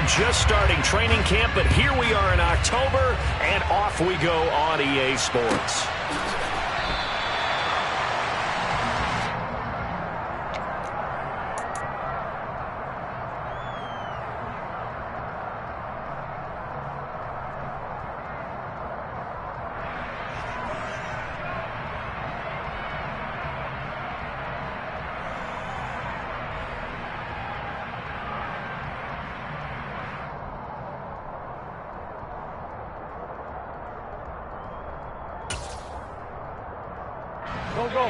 just starting training camp, but here we are in October, and off we go on EA Sports. Go, go.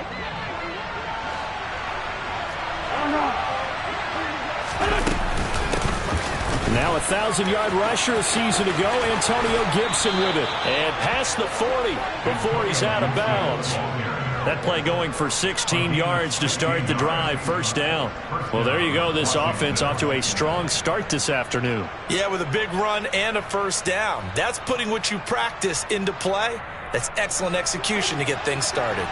Now a 1,000-yard rusher a season ago, Antonio Gibson with it. And past the 40 before he's out of bounds. That play going for 16 yards to start the drive, first down. Well, there you go. This offense off to a strong start this afternoon. Yeah, with a big run and a first down. That's putting what you practice into play. That's excellent execution to get things started.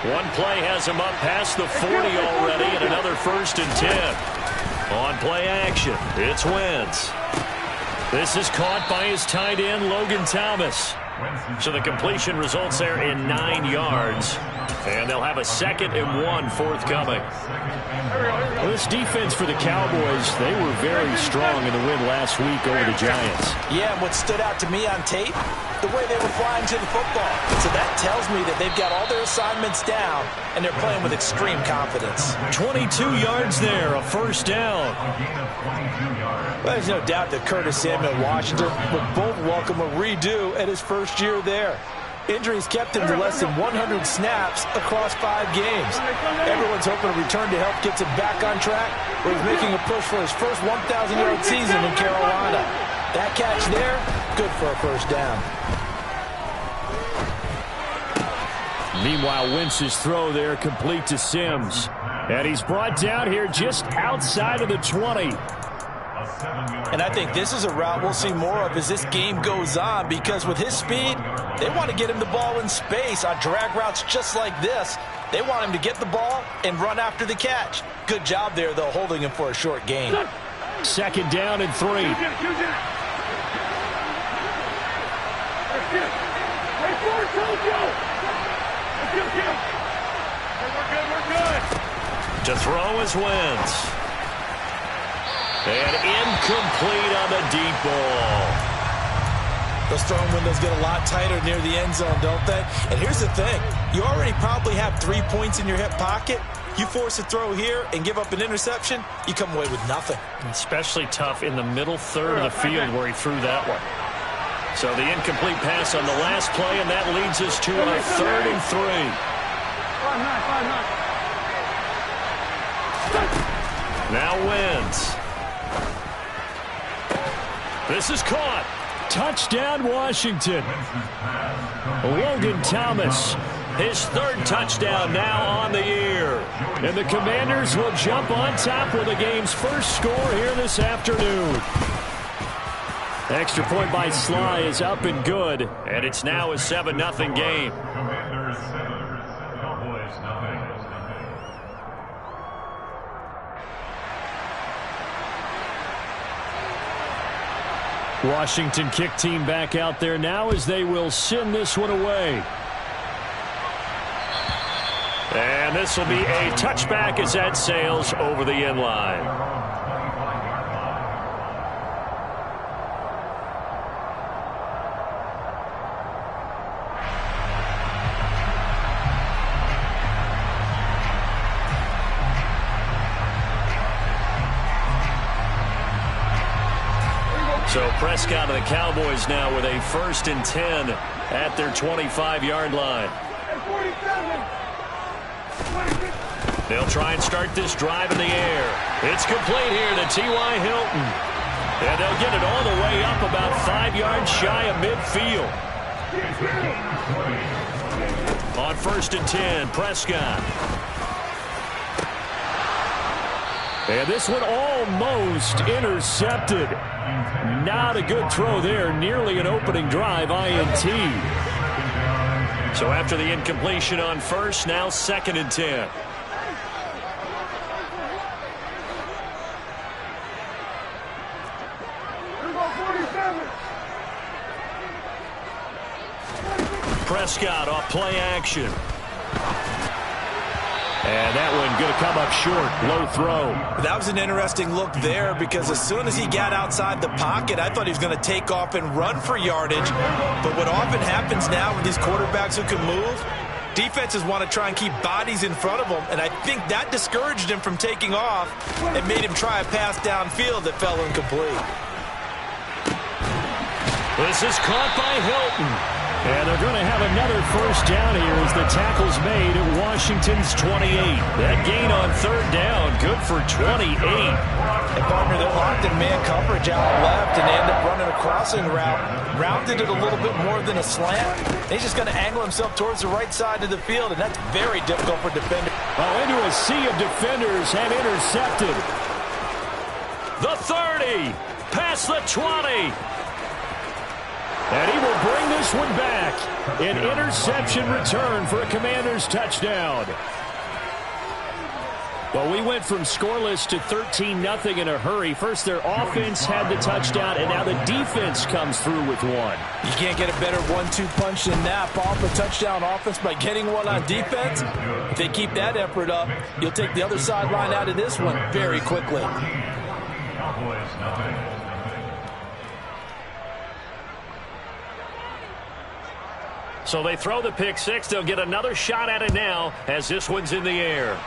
One play has him up past the 40 already, and another 1st and 10. On play action, it's Wentz. This is caught by his tight end, Logan Thomas. So the completion results there in 9 yards. And they'll have a 2nd and 1 forthcoming. Well, this defense for the Cowboys, they were very strong in the win last week over the Giants. Yeah, and what stood out to me on tape, the way they were flying to the football. So that tells me that they've got all their assignments down, and they're playing with extreme confidence. 22 yards there, a first down. Well, there's no doubt that Curtis Samuel Washington will both welcome a redo at his first year there. Injuries kept him to less than 100 snaps across 5 games. Everyone's hoping a return to health gets him back on track, where he's making a push for his first 1,000-yard season in Carolina. That catch there, good for a first down. Meanwhile, Wentz's throw there complete to Sims. And he's brought down here just outside of the 20. And I think this is a route we'll see more of as this game goes on, because with his speed, they want to get him the ball in space on drag routes just like this. They want him to get the ball and run after the catch. Good job there, though, holding him for a short gain. 2nd down and 3. To throw is Wentz. And incomplete on the deep ball. Those throwing windows get a lot tighter near the end zone, don't they? And here's the thing. You already probably have 3 points in your hip pocket. You force a throw here and give up an interception, you come away with nothing. Especially tough in the middle third of the field where he threw that one. So the incomplete pass on the last play, and that leads us to a 3rd and 3. Now Wentz. This is caught. Touchdown, Washington. Logan Thomas, his 3rd touchdown now on the year. And the Commanders will jump on top with the game's first score here this afternoon. Extra point by Sly is up and good, and it's now a 7-0 game. Washington kick team back out there now as they will send this one away. And this will be a touchback as that sails over the end line. So Prescott of the Cowboys now with a 1st and 10 at their 25-yard line. They'll try and start this drive in the air. It's complete here to T.Y. Hilton. And they'll get it all the way up about 5 yards shy of midfield. On 1st and 10, Prescott. And this one almost intercepted. Not a good throw there. Nearly an opening drive, INT. So after the incompletion on 1st, now 2nd and 10. Prescott off play action. And that one going to come up short. Low throw. That was an interesting look there because as soon as he got outside the pocket, I thought he was going to take off and run for yardage. But what often happens now with these quarterbacks who can move, defenses want to try and keep bodies in front of them, and I think that discouraged him from taking off and made him try a pass downfield that fell incomplete. This is caught by Hilton. And they're going to have another first down here as the tackle's made at Washington's 28. That gain on third down, good for 28. And partner, they're locked in man coverage out left, and they end up running a crossing route. Rounded it a little bit more than a slant. He's just going to angle himself towards the right side of the field, and that's very difficult for defenders. Well, into a sea of defenders and intercepted. The 30, past the 20. And he will bring this one back. An interception return for a Commanders touchdown. Well, we went from scoreless to 13-0 in a hurry. First, their offense had the touchdown, and now the defense comes through with one. You can't get a better 1-2 punch than that. Off a touchdown offense by getting one on defense. If they keep that effort up, you'll take the other sideline out of this one very quickly. So they throw the pick six. They'll get another shot at it now as this one's in the air.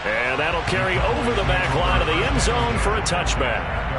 And that'll carry over the back line of the end zone for a touchback.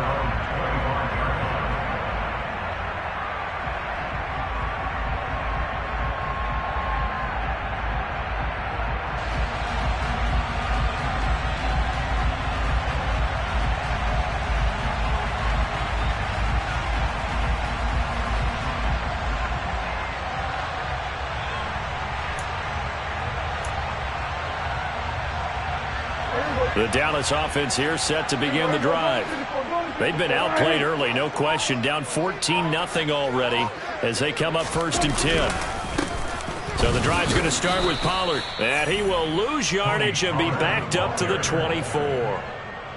The Dallas offense here set to begin the drive. They've been outplayed early, no question. Down 14-0 already as they come up 1st and 10. So the drive's going to start with Pollard. And he will lose yardage and be backed up to the 24.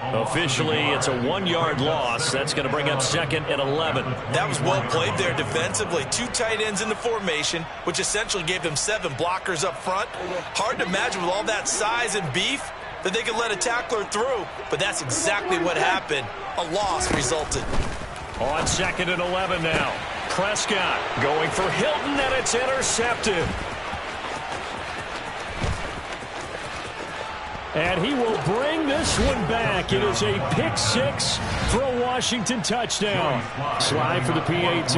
Officially, it's a 1-yard loss. That's going to bring up 2nd and 11. That was well played there defensively. 2 tight ends in the formation, which essentially gave them 7 blockers up front. Hard to imagine with all that size and beef that they could let a tackler through, but that's exactly what happened. A loss resulted. On 2nd and 11 now. Prescott going for Hilton, and it's intercepted. And he will bring this one back. It is a pick six for a Washington touchdown. Slide for the PAT.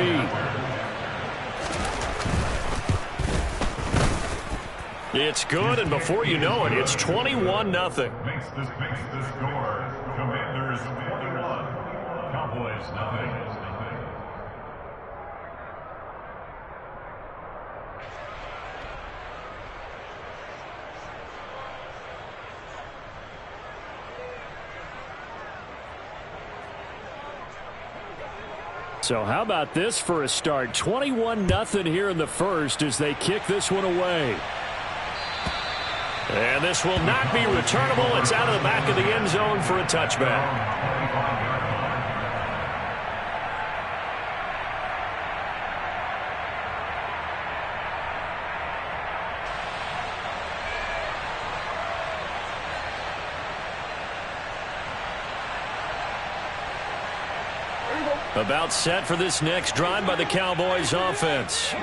It's good, and before you know it, it's 21-0. Makes the score. Commanders 21. Cowboys 0. So how about this for a start? 21-0 here in the first as they kick this one away. And this will not be returnable. It's out of the back of the end zone for a touchback. About set for this next drive by the Cowboys offense.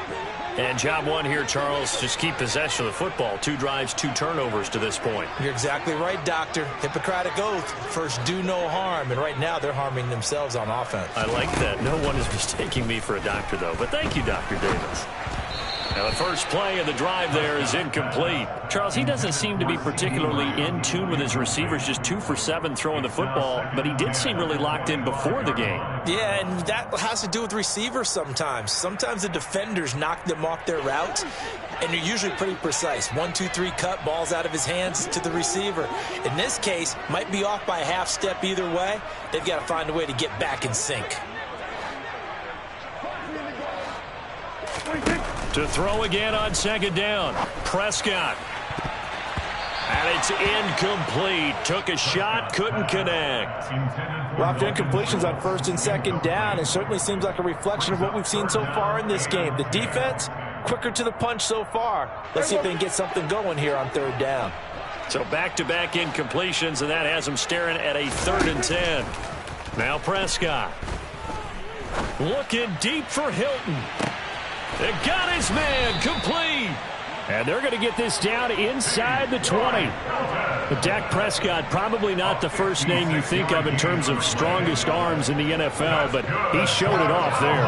And job one here, Charles, just keep possession of the football. 2 drives, 2 turnovers to this point. You're exactly right, Doctor. Hippocratic oath. First, do no harm. And right now, they're harming themselves on offense. I like that. No one is mistaking me for a doctor, though. But thank you, Dr. Davis. Now, the first play of the drive there is incomplete. Charles, he doesn't seem to be particularly in tune with his receivers, just 2 for 7 throwing the football, but he did seem really locked in before the game. Yeah, and that has to do with receivers sometimes. Sometimes the defenders knock them off their routes, and they're usually pretty precise. 1, 2, 3 cut, balls out of his hands to the receiver. In this case, might be off by a half step either way. They've got to find a way to get back in sync. To throw again on 2nd down. Prescott. And it's incomplete. Took a shot, couldn't connect. Well, after incompletions on first and second down, it certainly seems like a reflection of what we've seen so far in this game. The defense, quicker to the punch so far. Let's see if they can get something going here on third down. So back-to-back incompletions, and that has them staring at a 3rd and 10. Now Prescott. Looking deep for Hilton. They got his man complete. And they're going to get this down inside the 20. But Dak Prescott, probably not the first name you think of in terms of strongest arms in the NFL, but he showed it off there.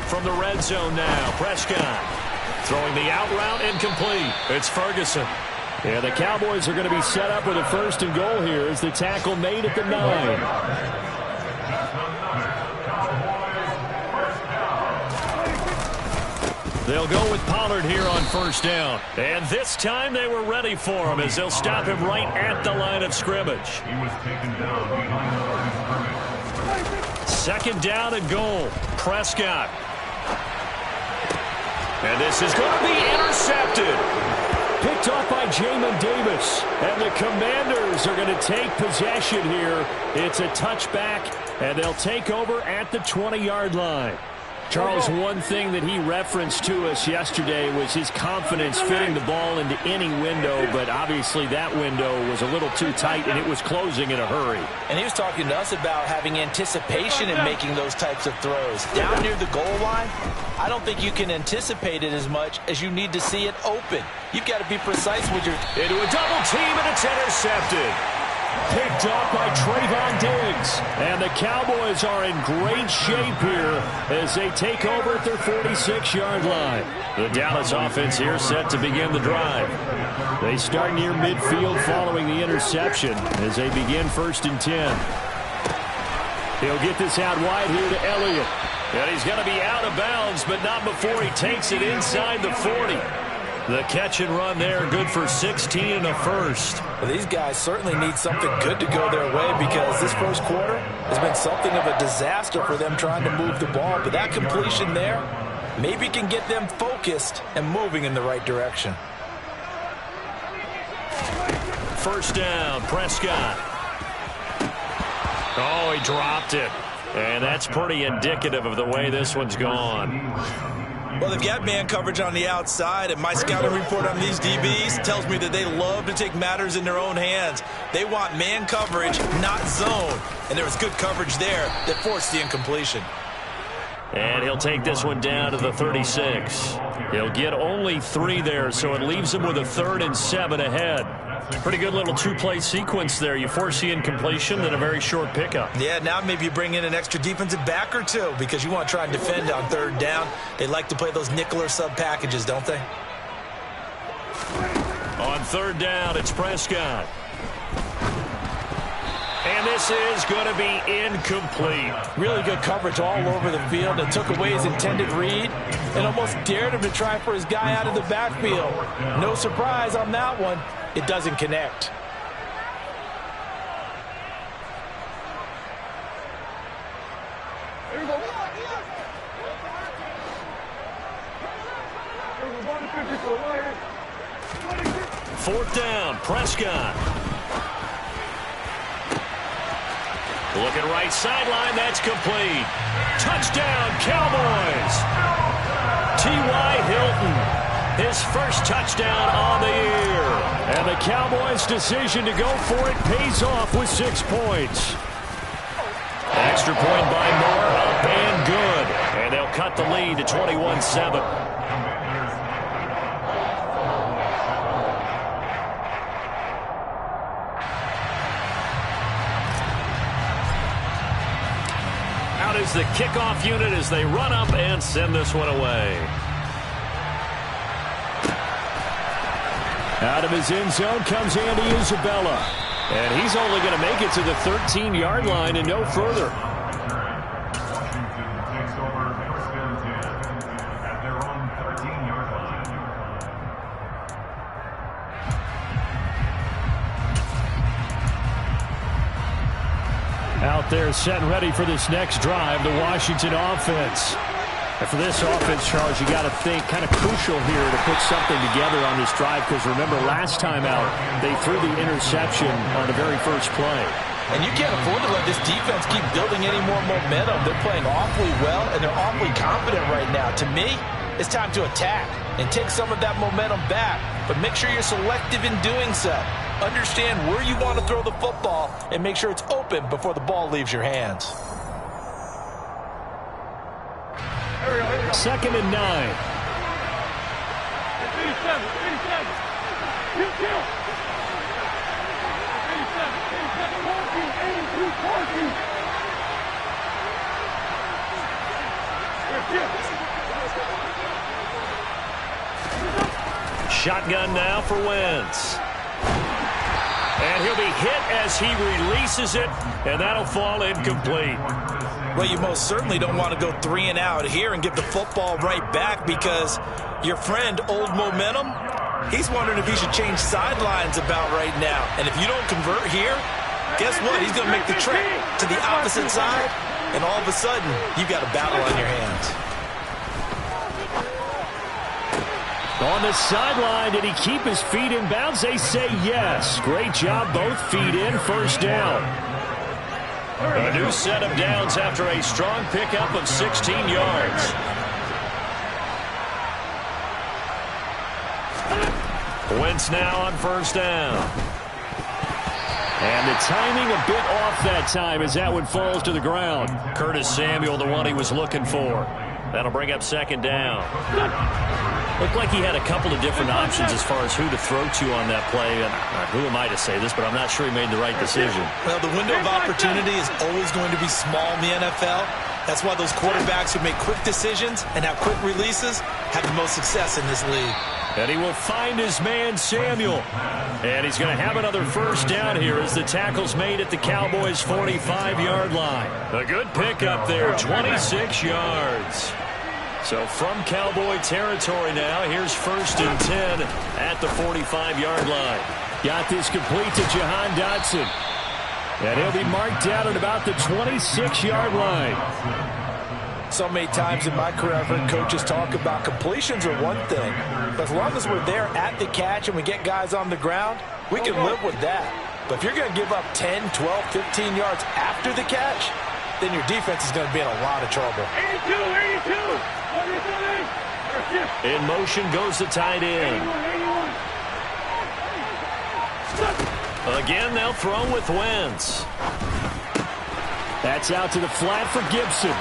From the red zone now, Prescott throwing the out route incomplete. It's Ferguson. Yeah, the Cowboys are going to be set up with a 1st and goal here as the tackle made at the 9. They'll go with Pollard here on 1st down. And this time they were ready for him as they'll stop him right at the line of scrimmage. He was taken down behind the line of scrimmage. 2nd down and goal. Prescott. And this is going to be intercepted. Picked off by Jamin Davis. And the Commanders are going to take possession here. It's a touchback, and they'll take over at the 20-yard line. Charles, one thing that he referenced to us yesterday was his confidence fitting the ball into any window, but obviously that window was a little too tight, and it was closing in a hurry. And he was talking to us about having anticipation in making those types of throws. Down near the goal line, I don't think you can anticipate it as much as you need to see it open. You've got to be precise with your... Into a double team, and it's intercepted. Picked off by Trayvon Diggs. And the Cowboys are in great shape here as they take over at their 46-yard line. The Dallas offense here set to begin the drive. They start near midfield following the interception as they begin 1st and 10. He'll get this out wide here to Elliott. And he's going to be out of bounds, but not before he takes it inside the 40. The catch and run there, good for 16 and a 1st. Well, these guys certainly need something good to go their way because this first quarter has been something of a disaster for them trying to move the ball. But that completion there maybe can get them focused and moving in the right direction. 1st down, Prescott. Oh, he dropped it. And that's pretty indicative of the way this one's gone. Well, they've got man coverage on the outside, and my scouting report on these DBs tells me that they love to take matters in their own hands. They want man coverage, not zone. And there was good coverage there that forced the incompletion. And he'll take this one down to the 36. He'll get only 3 there, so it leaves him with a 3rd and 7 ahead. Pretty good little 2-play sequence there. You force the incompletion, then a very short pickup. Yeah, now maybe you bring in an extra defensive back or two because you want to try and defend on 3rd down. They like to play those nickel or sub packages, don't they? On 3rd down, it's Prescott. And this is going to be incomplete. Really good coverage all over the field. It took away his intended read and almost dared him to try for his guy out of the backfield. No surprise on that one. It doesn't connect. Fourth down, Prescott. Looking right sideline, that's complete. Touchdown, Cowboys. T.Y. Hilton, his first touchdown on the year. And the Cowboys' decision to go for it pays off with 6 points. Extra point by Moore, up and good. And they'll cut the lead to 21-7. Out is the kickoff unit as they run up and send this one away. Out of his end zone comes Andy Isabella. And he's only going to make it to the 13-yard line and no further. Washington takes over first and 10 at their own 13-yard line. Out there set and ready for this next drive, the Washington offense. And for this offense, Charles, you got to think kind of crucial here to put something together on this drive, because remember last time out they threw the interception on the very first play. And you can't afford to let this defense keep building any more momentum. They're playing awfully well, and they're awfully confident right now. To me, it's time to attack and take some of that momentum back, but make sure you're selective in doing so. Understand where you want to throw the football and make sure it's open before the ball leaves your hands. 2nd and 9. 87. Shotgun now for Wentz. And he'll be hit as he releases it, and that'll fall incomplete. Well, you most certainly don't want to go 3 and out here and give the football right back, because your friend, Old Momentum, he's wondering if he should change sidelines about right now. And if you don't convert here, guess what? He's going to make the trip to the opposite side, and all of a sudden, you've got a battle on your hands. On the sideline, did he keep his feet in bounds? They say yes. Great job, both feet in, first down. A new set of downs after a strong pickup of 16 yards. Wentz now on first down. And the timing a bit off that time as that one falls to the ground. Curtis Samuel, the one he was looking for. That'll bring up 2nd down. Looked like he had a couple of different options as far as who to throw to on that play. And who am I to say this, but I'm not sure he made the right decision. Well, the window of opportunity is always going to be small in the NFL. That's why those quarterbacks who make quick decisions and have quick releases have the most success in this league. And he will find his man, Samuel. And he's going to have another first down here as the tackle's made at the Cowboys' 45-yard line. A good pickup there, 26 yards. So from Cowboy territory now, here's 1st and 10 at the 45-yard line. Got this complete to Jahan Dotson. And he'll be marked down at about the 26-yard line. So many times in my career, I've heard coaches talk about completions are one thing, but as long as we're there at the catch and we get guys on the ground, we can live with that. But if you're going to give up 10, 12, 15 yards after the catch, then your defense is going to be in a lot of trouble. 82. In motion goes the tight end. Again, they'll throw with Wentz. That's out to the flat for Gibson.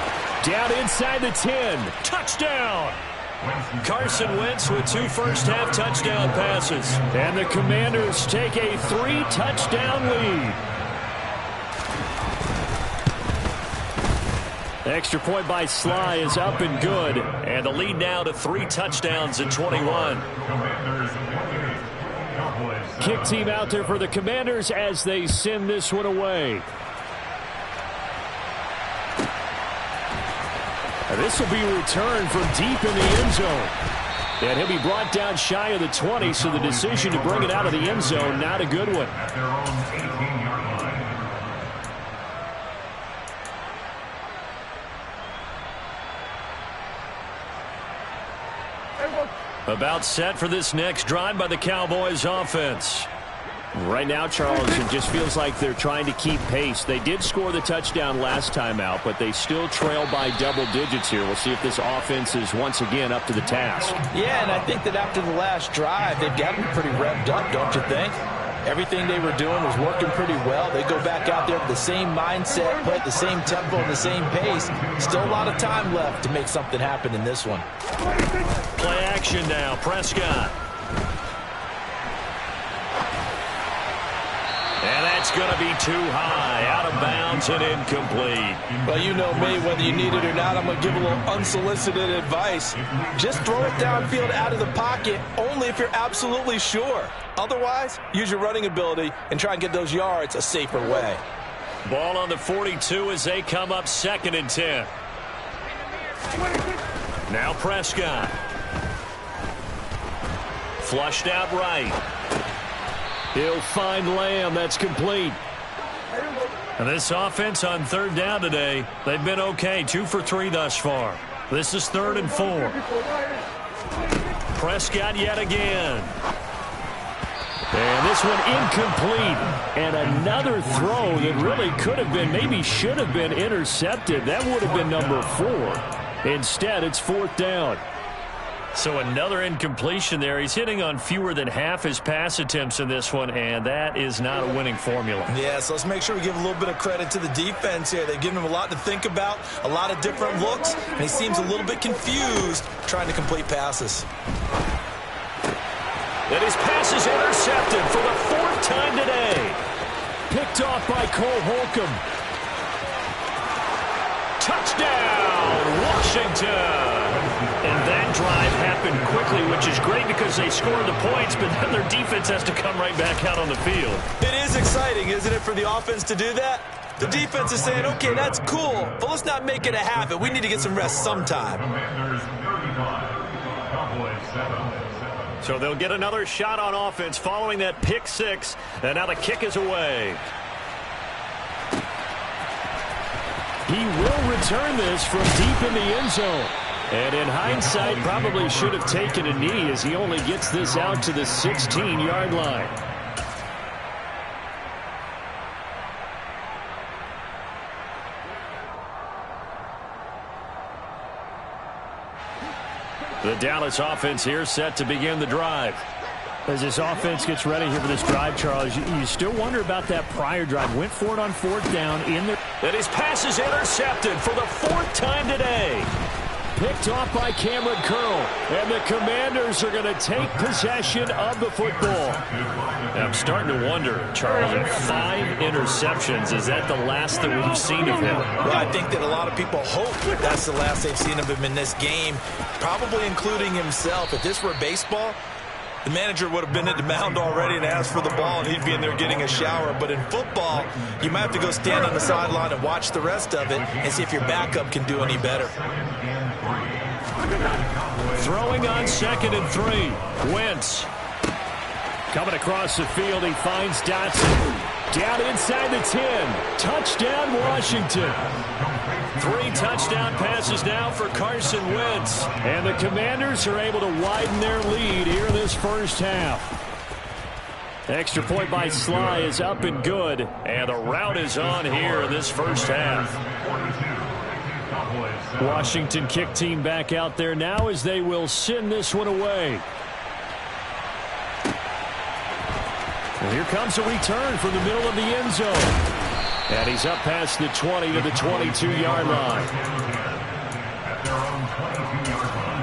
Down inside the 10. Touchdown! Carson Wentz with 2 first-half touchdown passes. And the Commanders take a 3-touchdown lead. Extra point by Sly is up and good. And the lead now to 3 touchdowns in 21. Kick team out there for the Commanders as they send this one away. This will be returned from deep in the end zone. And he'll be brought down shy of the 20, so the decision to bring it out of the end zone, not a good one. About set for this next drive by the Cowboys offense. Right now, Charles, it just feels like they're trying to keep pace. They did score the touchdown last time out, but they still trail by double digits here. We'll see if this offense is once again up to the task. Yeah, and I think that after the last drive, they've got to be pretty revved up, don't you think? Everything they were doing was working pretty well. They go back out there with the same mindset, play at the same tempo and the same pace. Still a lot of time left to make something happen in this one. Play action now, Prescott. And that's going to be too high, out of bounds and incomplete. Well, you know me, whether you need it or not, I'm going to give a little unsolicited advice. Just throw it downfield out of the pocket, only if you're absolutely sure. Otherwise, use your running ability and try and get those yards a safer way. Ball on the 42 as they come up 2nd and 10. Now Prescott. Flushed out right. He'll find Lamb. That's complete. And this offense on third down today, they've been okay. 2 for 3 thus far. This is 3rd and 4. Prescott yet again. And this one incomplete. And another throw that really could have been, maybe should have been intercepted. That would have been number 4. Instead, it's 4th down. So another incompletion there. He's hitting on fewer than half his pass attempts in this one, and that is not a winning formula. Yeah, so let's make sure we give a little bit of credit to the defense here. They've given him a lot to think about, a lot of different looks, and he seems a little bit confused trying to complete passes. And his pass is intercepted for the 4th time today. Picked off by Cole Holcomb. Touchdown, Washington. And that drive happened quickly, which is great because they scored the points, but then their defense has to come right back out on the field. It is exciting, isn't it, for the offense to do that? The defense is saying, okay, that's cool, but let's not make it a habit. We need to get some rest sometime. Commanders 35, Cowboys 7. So they'll get another shot on offense following that pick 6, and now the kick is away. He will return this from deep in the end zone. And in hindsight, probably should have taken a knee as he only gets this out to the 16-yard line. The Dallas offense here set to begin the drive. As this offense gets ready here for this drive, Charles, you still wonder about that prior drive. Went for it on 4th down in there. And his pass is intercepted for the 4th time today. Picked off by Cameron Curl. And the Commanders are going to take possession of the football. And I'm starting to wonder, Charles, 5 interceptions. Is that the last that we've seen of him? Well, I think that a lot of people hope that's the last they've seen of him in this game, probably including himself. If this were baseball, the manager would have been at the mound already and asked for the ball, and he'd be in there getting a shower. But in football, you might have to go stand on the sideline and watch the rest of it and see if your backup can do any better. Throwing on 2nd and 3. Wentz. Coming across the field, he finds Dotson. Down inside the 10. Touchdown, Washington. 3 touchdown passes now for Carson Wentz. And the Commanders are able to widen their lead here in this first half. Extra point by Sly is up and good. And the route is on here in this first half. Washington kick team back out there now as they will send this one away. Well, here comes a return from the middle of the end zone. And he's up past the 20 to the 22-yard line. At their own 22-yard line.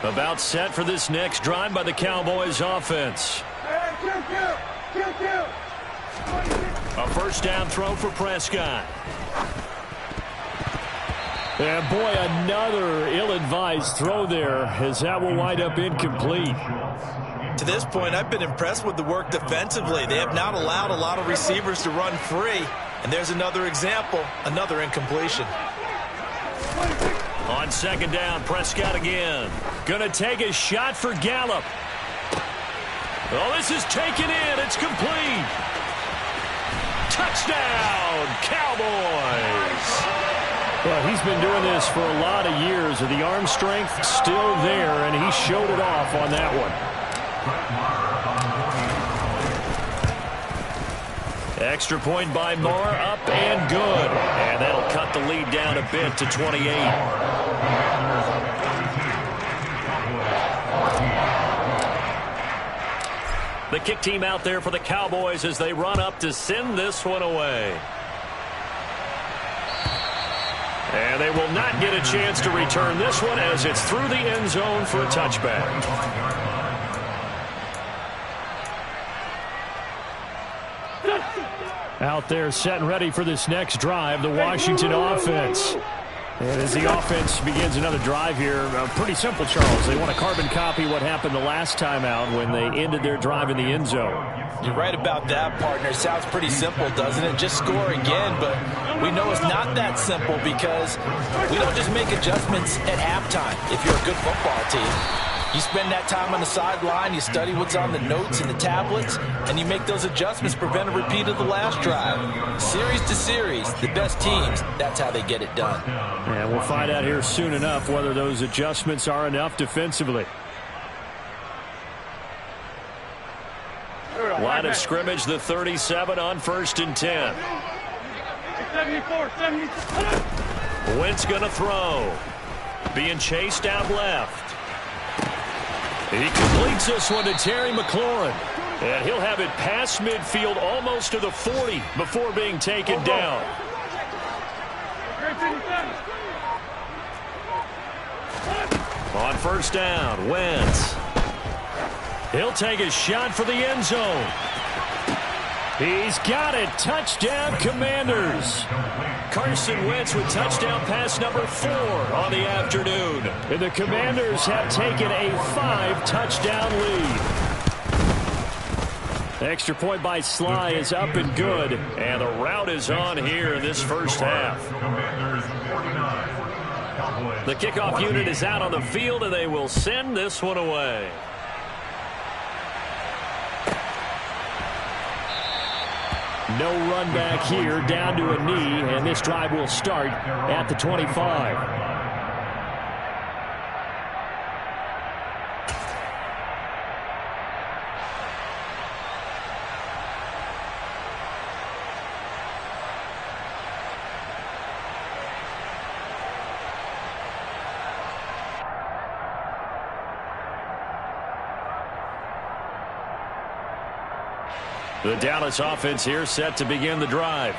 About set for this next drive by the Cowboys offense. A first down throw for Prescott. And boy, another ill-advised throw there as that will wind up incomplete. To this point, I've been impressed with the work defensively. They have not allowed a lot of receivers to run free. And there's another example, another incompletion. On 2nd down, Prescott again. Gonna take a shot for Gallup. Oh, this is taken in. It's complete. Touchdown, Cowboys. Well, he's been doing this for a lot of years. The arm strength still there, and he showed it off on that one. Extra point by Marr, up and good. And that'll cut the lead down a bit to 28. The kick team out there for the Cowboys as they run up to send this one away. And they will not get a chance to return this one as it's through the end zone for a touchback. Out there set and ready for this next drive, the Washington offense. And as the offense begins another drive here, pretty simple, Charles. They want to carbon copy what happened the last time out when they ended their drive in the end zone. You're right about that, partner. It sounds pretty simple, doesn't it? Just score again, but we know it's not that simple because we don't just make adjustments at halftime if you're a good football team. You spend that time on the sideline, you study what's on the notes and the tablets, and you make those adjustments, prevent a repeat of the last drive. Series to series, the best teams, that's how they get it done. And we'll find out here soon enough whether those adjustments are enough defensively. Line of scrimmage, the 37 on 1st and 10. 74. Wentz gonna throw. Being chased out left. He completes this one to Terry McLaurin. And he'll have it past midfield almost to the 40 before being taken down. On 1st down, Wentz. He'll take a shot for the end zone. He's got it. Touchdown, Commanders. Carson Wentz with touchdown pass number 4 on the afternoon. And the Commanders have taken a 5-touchdown lead. Extra point by Sly is up and good. And the route is on here in this first half. The kickoff unit is out on the field, and they will send this one away. No run back here, down to a knee, and this drive will start at the 25. The Dallas offense here set to begin the drive.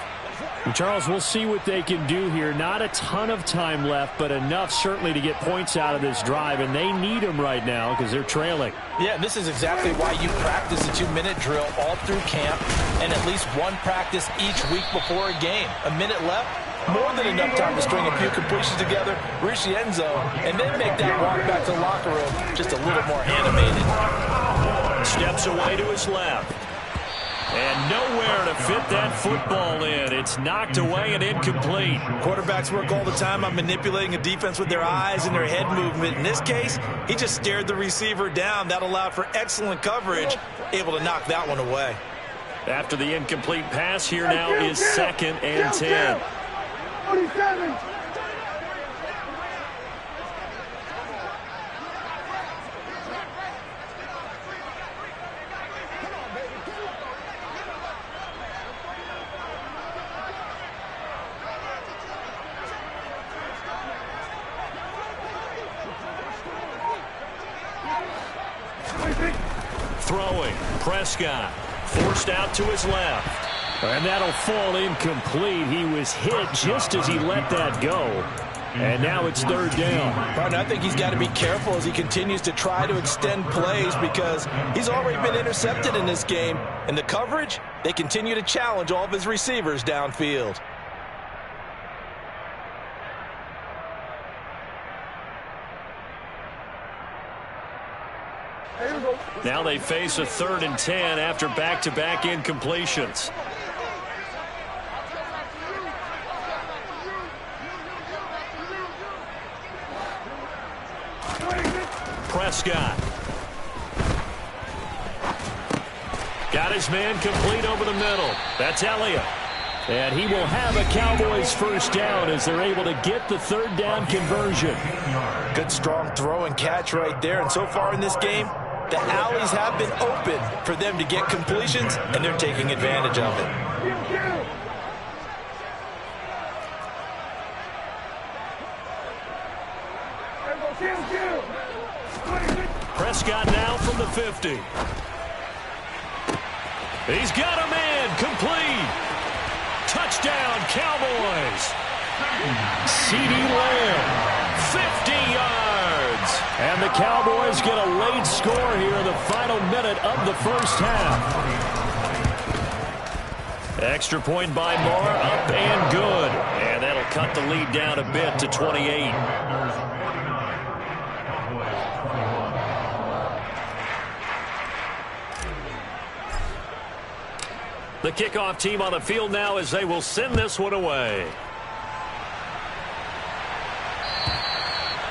And Charles, we'll see what they can do here. Not a ton of time left, but enough certainly to get points out of this drive, and they need them right now because they're trailing. Yeah, this is exactly why you practice a 2-minute drill all through camp and at least one practice each week before a game. A minute left, more than enough time to string a few completions together, reach the end zone, and then make that walk back to the locker room just a little more animated. Steps away to his left. And nowhere to fit that football in. It's knocked away and incomplete. Quarterbacks work all the time on manipulating a defense with their eyes and their head movement. In this case, he just stared the receiver down. That allowed for excellent coverage, able to knock that one away. After the incomplete pass, here now is 2nd and 10. 47. Throwing, Prescott, forced out to his left. And that'll fall incomplete. He was hit just as he let that go. And now it's 3rd down. Partner, I think he's got to be careful as he continues to try to extend plays because he's already been intercepted in this game. And the coverage, they continue to challenge all of his receivers downfield. Now they face a 3rd and 10 after back-to-back incompletions. Prescott. Got his man complete over the middle. That's Elliott. And he will have a Cowboys 1st down as they're able to get the 3rd down conversion. Good strong throw and catch right there. And so far in this game, the alleys have been open for them to get completions, and they're taking advantage of it. Prescott now from the 50. He's got a man complete. Touchdown, Cowboys. CeeDee Lamb, 50 yards. And the Cowboys get a late score here in the final minute of the first half. Extra point by Moore, up and good. And that'll cut the lead down a bit to 28. The kickoff team on the field now as they will send this one away.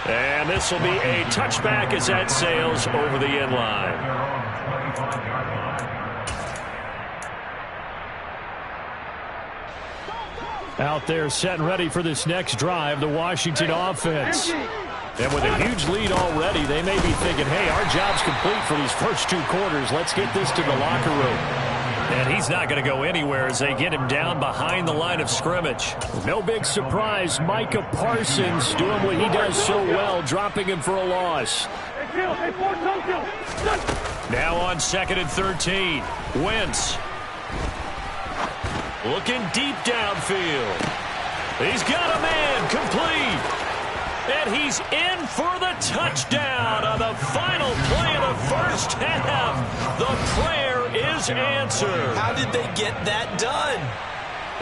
And this will be a touchback as that sails over the end line. Out there set and ready for this next drive, the Washington offense. And with a huge lead already, they may be thinking, hey, our job's complete for these first 2 quarters. Let's get this to the locker room. And he's not going to go anywhere as they get him down behind the line of scrimmage. No big surprise, Micah Parsons doing what he does so well, dropping him for a loss. Now on 2nd and 13, Wentz. Looking deep downfield. He's got a man complete. And he's in for the touchdown on the final play of the first half. The prayer is answered. How did they get that done?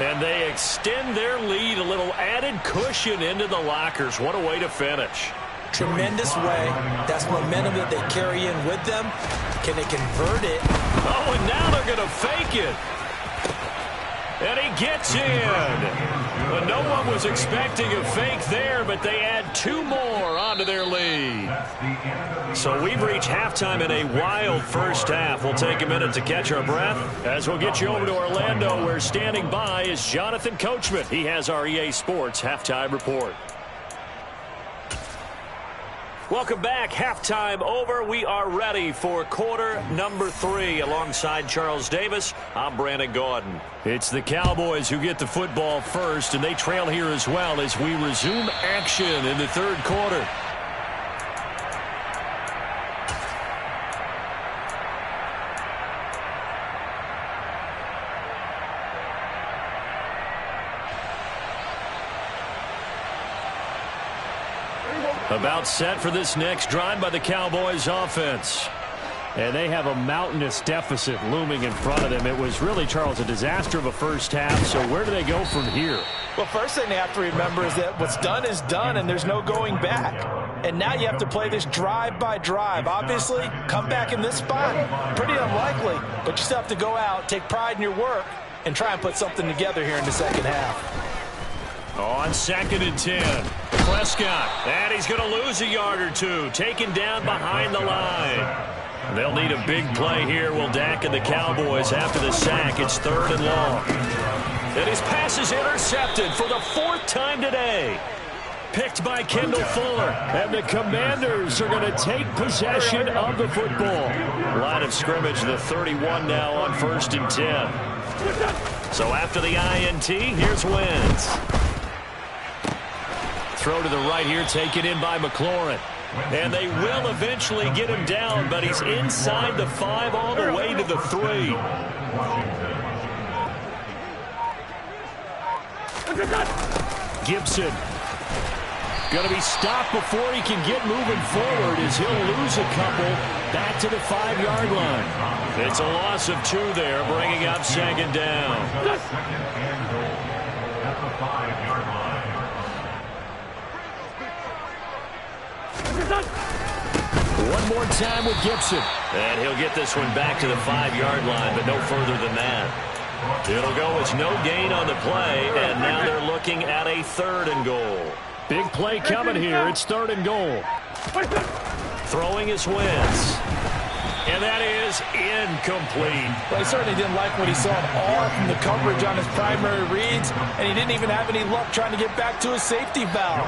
And they extend their lead, a little added cushion into the lockers. What a way to finish. Tremendous way. That's momentum that they carry in with them. Can they convert it? Oh, and now they're going to fake it. And he gets in. But no one was expecting a fake there, but they add 2 more onto their lead. So we've reached halftime in a wild first half. We'll take a minute to catch our breath as we'll get you over to Orlando, where standing by is Jonathan Coachman. He has our EA Sports halftime report. Welcome back. Halftime over. We are ready for quarter number 3. Alongside Charles Davis, I'm Brandon Gaudin. It's the Cowboys who get the football first, and they trail here as well as we resume action in the 3rd quarter. About set for this next drive by the Cowboys offense. And they have a mountainous deficit looming in front of them. It was really, Charles, a disaster of a first half. So where do they go from here? Well, first thing they have to remember is that what's done is done, and there's no going back. And now you have to play this drive by drive. Obviously, come back in this spot, pretty unlikely. But you still have to go out, take pride in your work, and try and put something together here in the second half. On 2nd and 10, Prescott, and he's going to lose a yard or 2, taken down behind the line. They'll need a big play here, will Dak and the Cowboys after the sack. It's 3rd and long. And his pass is intercepted for the 4th time today. Picked by Kendall Fuller. And the Commanders are going to take possession of the football. Line of scrimmage, the 31 now on 1st and 10. So after the INT, here's Wentz. Throw to the right here, taken in by McLaurin. And they will eventually get him down, but he's inside the 5 all the way to the 3. Gibson going to be stopped before he can get moving forward as he'll lose a couple back to the 5-yard line. It's a loss of 2 there, bringing up 2nd down. At the 5-yard line. One more time with Gibson. And he'll get this one back to the 5-yard line, but no further than that. It'll go as no gain on the play, and now they're looking at a 3rd and goal. Big play coming here. It's 3rd and goal. Throwing is Wentz. And that is incomplete. Well, he certainly didn't like what he saw at all from the coverage on his primary reads, and he didn't even have any luck trying to get back to his safety valve.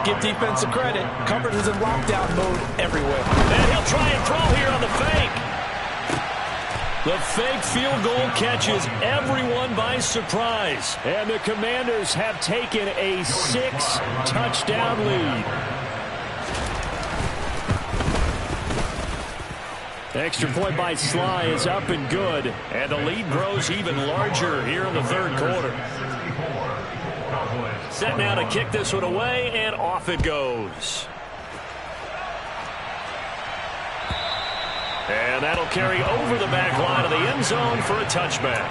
Give defense a credit. Coverage is in lockdown mode everywhere. And he'll try and throw here on the fake. The fake field goal catches everyone by surprise. And the Commanders have taken a 6-touchdown lead. Extra point by Sly is up and good, and the lead grows even larger here in the 3rd quarter. Set now to kick this one away, and off it goes. And that'll carry over the back line of the end zone for a touchback.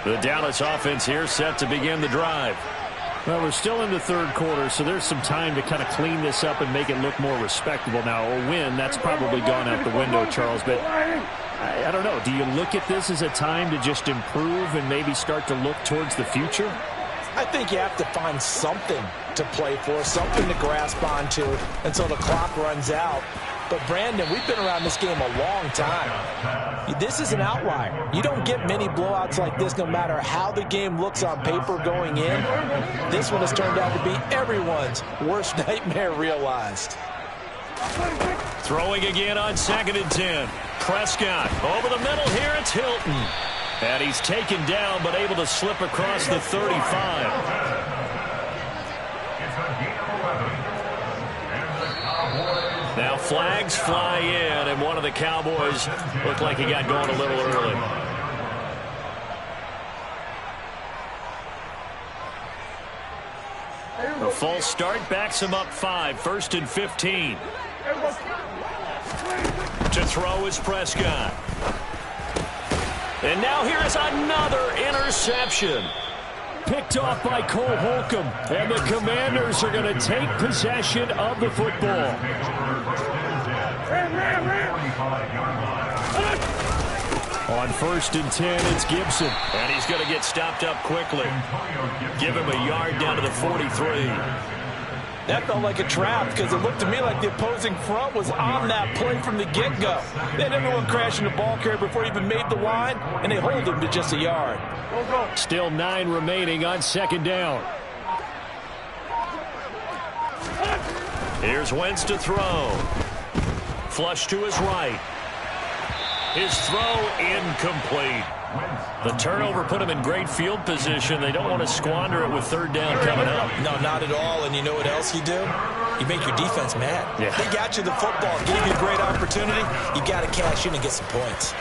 The Dallas offense here set to begin the drive. Well, we're still in the third quarter, so there's some time to kind of clean this up and make it look more respectable. Now, a win, that's probably gone out the window, Charles, but I don't know. Do you look at this as a time to just improve and maybe start to look towards the future? I think you have to find something to play for, something to grasp onto until the clock runs out. But, Brandon, we've been around this game a long time. This is an outlier. You don't get many blowouts like this no matter how the game looks on paper going in. This one has turned out to be everyone's worst nightmare realized. Throwing again on 2nd and 10. Prescott over the middle here. It's Hilton. And he's taken down but able to slip across the 35. Now flags fly in, and one of the Cowboys looked like he got going a little early. A false start backs him up 5, 1st and 15. To throw is Prescott. And now here is another interception. Picked off by Cole Holcomb, and the Commanders are going to take possession of the football. On 1st and 10, it's Gibson. And he's going to get stopped up quickly. Give him a yard down to the 43. That felt like a trap because it looked to me like the opposing front was on that play from the get-go. They had everyone crashing the ball carrier before he even made the line, and they hold him to just a yard. Still 9 remaining on 2nd down. Here's Wentz to throw. Flush to his right. His throw incomplete. The turnover put him in great field position. They don't want to squander it with 3rd down coming up. No, not at all. And you know what else you do? You make your defense mad. Yeah. They got you the football, gave you a great opportunity. You got to cash in and get some points.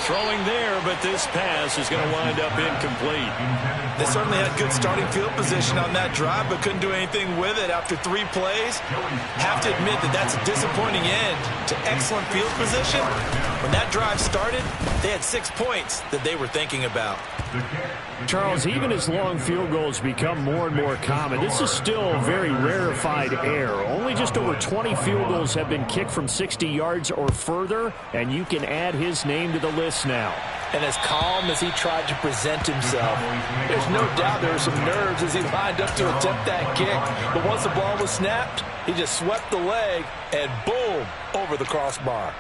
Throwing there, but this pass is going to wind up incomplete. They certainly had good starting field position on that drive, but couldn't do anything with it after 3 plays. Have to admit that that's a disappointing end to excellent field position. When that drive started, they had 6 points that they were thinking about. Charles, even as long field goals become more and more common, this is still very rarefied air. Only just over 20 field goals have been kicked from 60 yards or further, and you can add his name to the list now. And as calm as he tried to present himself, there's no doubt there were some nerves as he lined up to attempt that kick. But once the ball was snapped, he just swept the leg and boom, over the crossbar.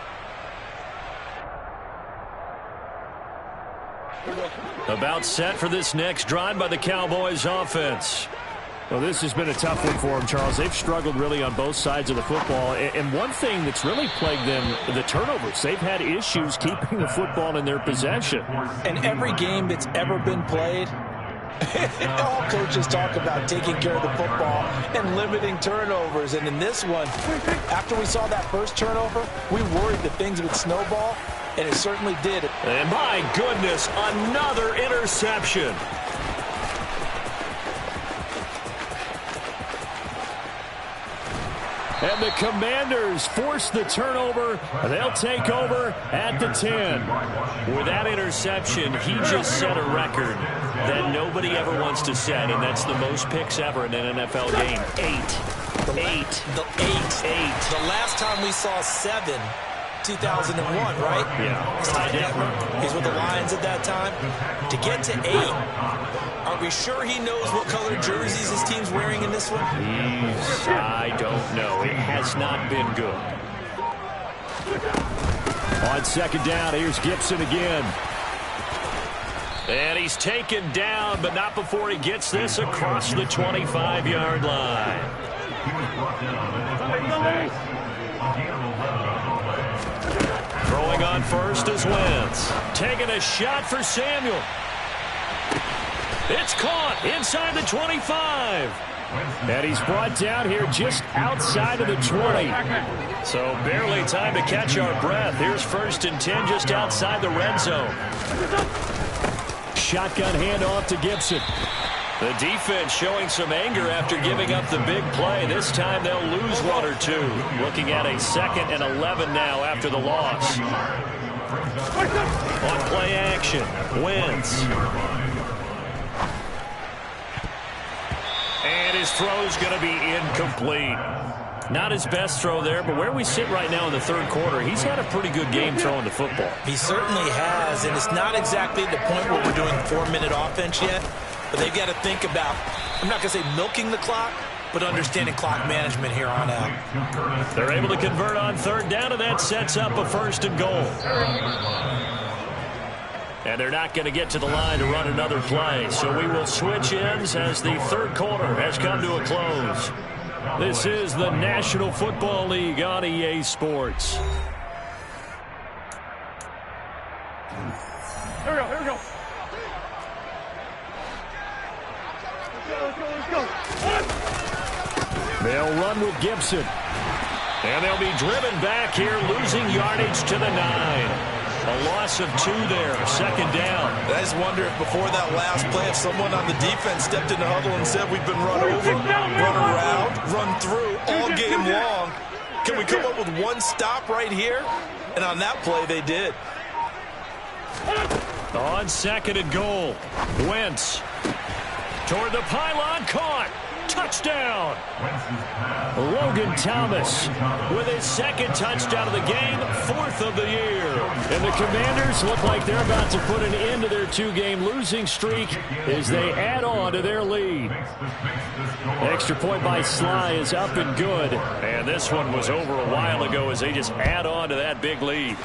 About set for this next drive by the Cowboys offense. Well, this has been a tough one for them, Charles. They've struggled really on both sides of the football. And one thing that's really plagued them, the turnovers. They've had issues keeping the football in their possession. And every game that's ever been played, all coaches talk about taking care of the football and limiting turnovers. And in this one, after we saw that first turnover, we worried that things would snowball, and it certainly did. And my goodness, another interception. And the Commanders force the turnover. They'll take over at the 10. With that interception, he just set a record that nobody ever wants to set, and that's the most picks ever in an NFL game. 8. The last time we saw 7, 2001, right? Yeah. He's with the Lions at that time. To get to 8, are we sure he knows what color jerseys his team's wearing in this one? I don't know. It has not been good. On 2nd down, here's Gibson again. And he's taken down, but not before he gets this across the 25-yard line. Throwing on first is Wentz. Taking a shot for Samuel. It's caught inside the 25. And he's brought down here just outside of the 20. So barely time to catch our breath. Here's 1st and 10 just outside the red zone. Shotgun handoff to Gibson. The defense showing some anger after giving up the big play. This time they'll lose 1 or 2. Looking at a 2nd and 11 now after the loss. On play action, Wentz. And his throw's going to be incomplete. Not his best throw there, but where we sit right now in the third quarter, he's had a pretty good game throwing the football. He certainly has, and it's not exactly the point where we're doing 4-minute offense yet, but they've got to think about, I'm not going to say milking the clock, but understanding clock management here on out. They're able to convert on third down, and that sets up a 1st and goal. And they're not going to get to the line to run another play, so we will switch ends as the third quarter has come to a close. This is the National Football League on EA Sports. Here we go, here we go. Let's go. They'll run with Gibson. And they'll be driven back here, losing yardage to the 9. A loss of 2 there, 2nd down. I just wonder if before that last play, if someone on the defense stepped in the huddle and said, we've been run over, run around, run through all game long. Can we come up with one stop right here? And on that play, they did. On 2nd and goal, Wentz toward the pylon, caught. Touchdown. Logan Thomas with his 2nd touchdown of the game, 4th of the year. And the Commanders look like they're about to put an end to their 2-game losing streak as they add on to their lead. Extra point by Sly is up and good. And this one was over a while ago as they just add on to that big lead.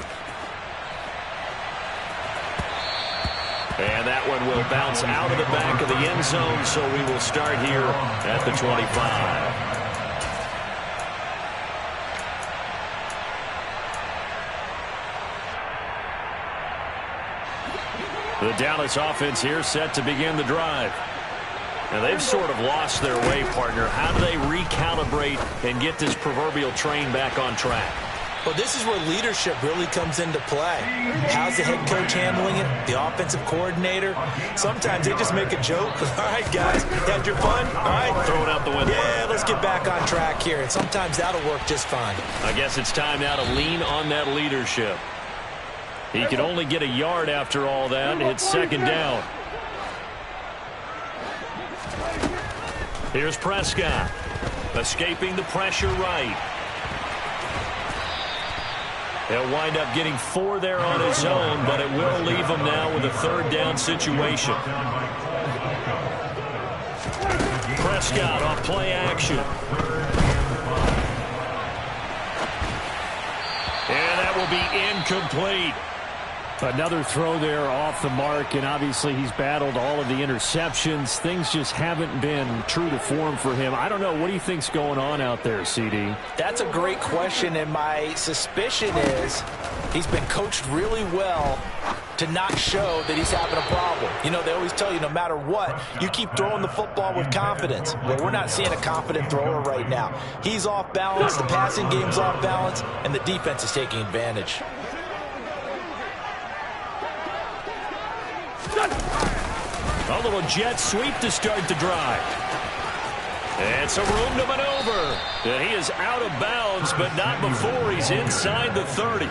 And that one will bounce out of the back of the end zone, so we will start here at the 25. The Dallas offense here set to begin the drive. Now, they've sort of lost their way, partner. How do they recalibrate and get this proverbial train back on track? Well, this is where leadership really comes into play. How's the head coach handling it? The offensive coordinator? Sometimes they just make a joke. All right, guys, had your fun? All right. Throw it out the window. Yeah, let's get back on track here. And sometimes that'll work just fine. I guess it's time now to lean on that leadership. He can only get a yard after all that. It's 2nd down. Here's Prescott. Escaping the pressure right. He'll wind up getting 4 there on his own, but it will leave him now with a 3rd down situation. Prescott off play action. And that will be incomplete. Another throw there off the mark, and obviously he's battled all of the interceptions. Things just haven't been true to form for him. I don't know. What do you think's going on out there, CD? That's a great question, and my suspicion is he's been coached really well to not show that he's having a problem. You know, they always tell you no matter what, you keep throwing the football with confidence. Well, we're not seeing a confident thrower right now. He's off balance, the passing game's off balance, and the defense is taking advantage. A little jet sweep to start the drive. And some room to maneuver. And he is out of bounds, but not before he's inside the 30.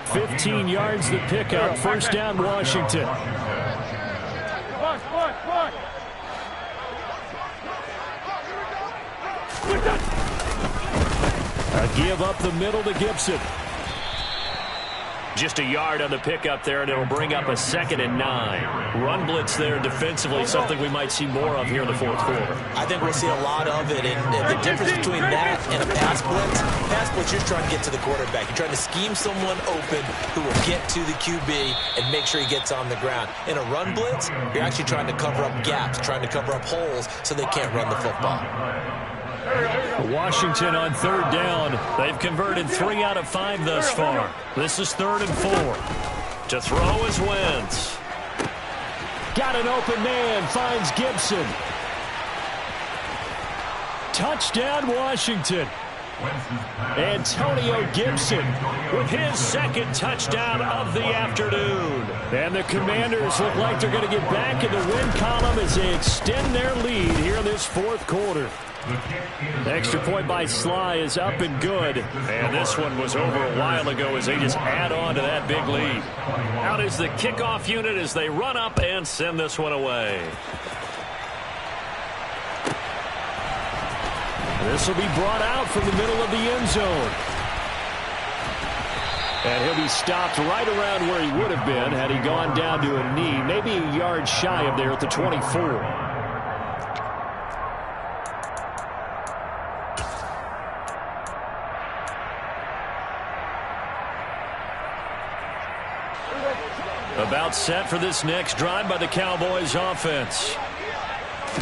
15 yards the pickup. 1st down, Washington. A give up the middle to Gibson. Just a yard on the pickup there, and it'll bring up a 2nd and 9. Run blitz there defensively, something we might see more of here in the 4th quarter. I think we'll see a lot of it, and the difference between that and a pass blitz, you're trying to get to the quarterback. You're trying to scheme someone open who will get to the QB and make sure he gets on the ground. In a run blitz, you're actually trying to cover up gaps, trying to cover up holes so they can't run the football. Washington on 3rd down. They've converted 3 out of 5 thus far. This is 3rd and 4. To throw is Wentz. Got an open man, finds Gibson. Touchdown, Washington. Antonio Gibson with his 2nd touchdown of the afternoon. And the Commanders look like they're going to get back in the win column as they extend their lead here in this 4th quarter. Extra point by Sly is up and good. And this one was over a while ago as they just add on to that big lead. Out is the kickoff unit as they run up and send this one away. This will be brought out from the middle of the end zone. And he'll be stopped right around where he would have been had he gone down to a knee, maybe a yard shy of there at the 24. About set for this next drive by the Cowboys offense.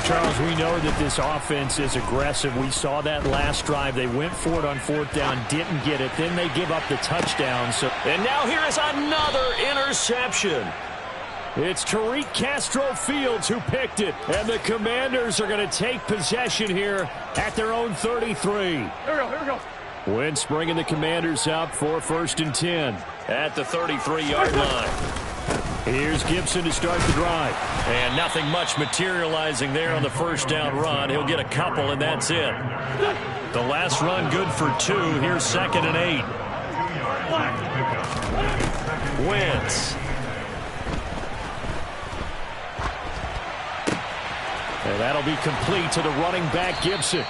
Charles, we know that this offense is aggressive. We saw that last drive. They went for it on fourth down, didn't get it. Then they give up the touchdown. And now here is another interception. It's Tariq Castro-Fields who picked it. And the Commanders are going to take possession here at their own 33. Here we go. Wentz bringing the Commanders up for 1st and 10. At the 33-yard line. Here's Gibson to start the drive. And nothing much materializing there on the first down run. He'll get a couple, and that's it. The last run good for 2. Here's 2nd and 8. Wentz. And that'll be complete to the running back, Gibson.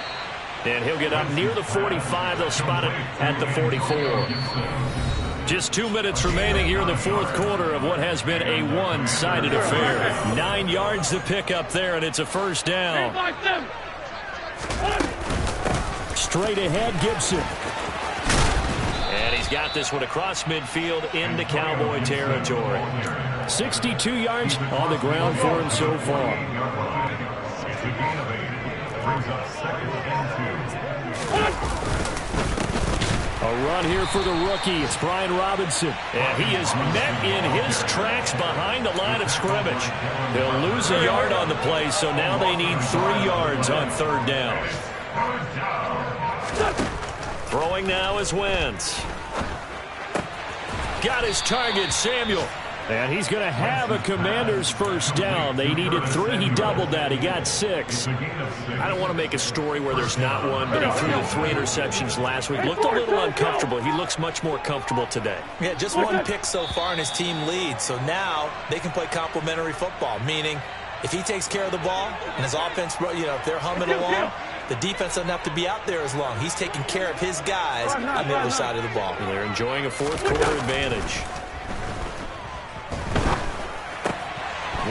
And he'll get up near the 45. They'll spot it at the 44. Just 2 minutes remaining here in the fourth quarter of what has been a one-sided affair. 9 yards to pick up there, and it's a first down. Straight ahead, Gibson. And he's got this one across midfield into Cowboy territory. 62 yards on the ground for him so far. A run here for the rookie. It's Brian Robinson. And he is met in his tracks behind the line of scrimmage. They'll lose a yard on the play, so now they need 3 yards on third down. Throwing now is Wentz. Got his target, Samuel. And he's going to have a Commanders first down. They needed 3. He doubled that. He got 6. I don't want to make a story where there's not one, but he threw the 3 interceptions last week. Looked a little uncomfortable. He looks much more comfortable today. Yeah, just 1 pick so far and his team leads. So now they can play complementary football, meaning if he takes care of the ball and his offense, if they're humming along, the defense doesn't have to be out there as long. He's taking care of his guys on the other side of the ball. And they're enjoying a fourth quarter advantage.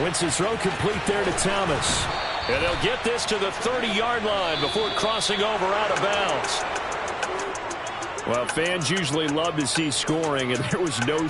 Wentz's throw complete there to Thomas. And they'll get this to the 30-yard line before crossing over out of bounds. Well, fans usually love to see scoring, and there was no